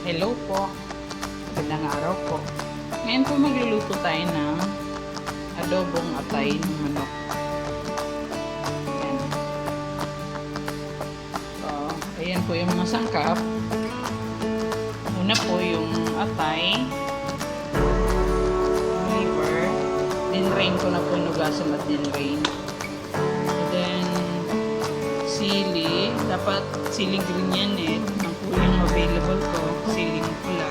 Hello po. Magandang araw po. Ngayon po magluluto tayo ng adobong atay ng manok. Ayan. So, ayan po yung mga sangkap. Una po yung atay, liver, dinrain ko na po, nugasan at dinrain. And then, sili. Dapat siling green yan eh. Ang po yung available ko. Siling pula.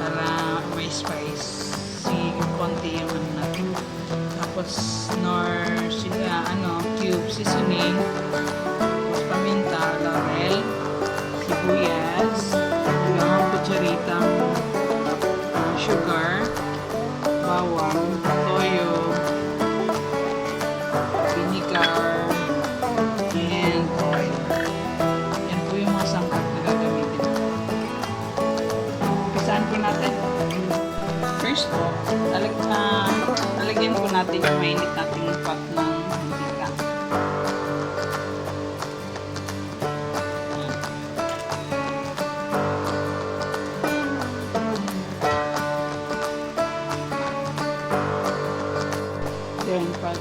Para may spice. Konti yung ano natin. Tapos, cube seasoning. Tapos, paminta, laurel, sibuyas, yung kutsaritang sugar, bawang, toyo, vinegar, and oil. Yan po yung mga sangkap na gagamitin. Umpisahan po natin. First po, lalagyan po natin yung mainit nating pot ng mantika. Then, pag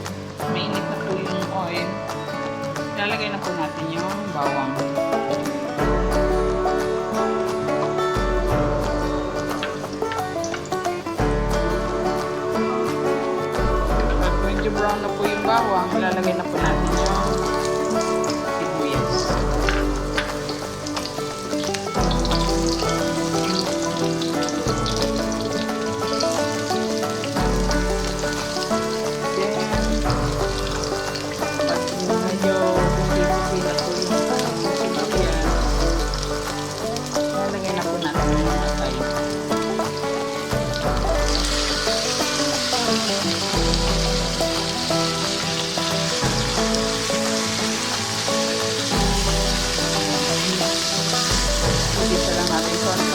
mainit na po yung oil, lalagay na po natin yung bawang. Pag medyo brown na po yung bawang, lalagay na po natin yung sibuyas. Isa lang natin konti.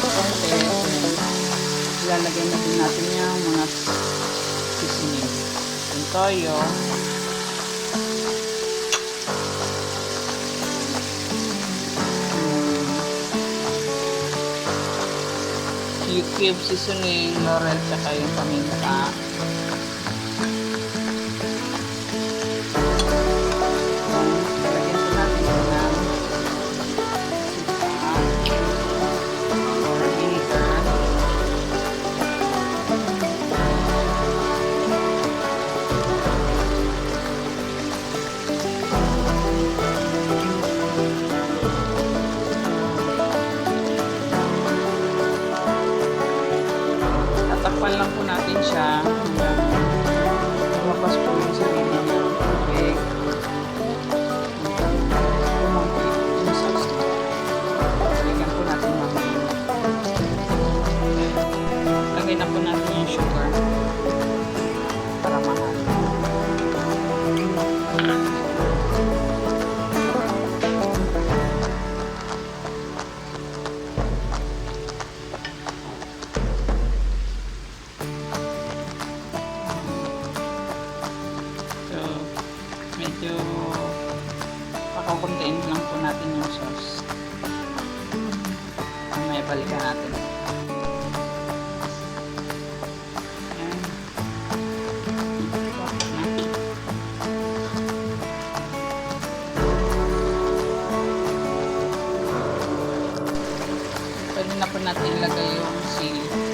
Ilalagay na din natin yung mga seasoning. Yung toyo. Yung cube seasoning, laurel, tsaka yung paminta. Tatakpan lang po natin siya hanggang lumabas po yung sarili niya. Okay. Lagyan po natin mamaya. Lagay na po natin yung sugar para mahal. Medyo pakakuntiin lang po natin yung sauce. May balikan natin. Ayan. Pwede na po natin ilagay yung sili.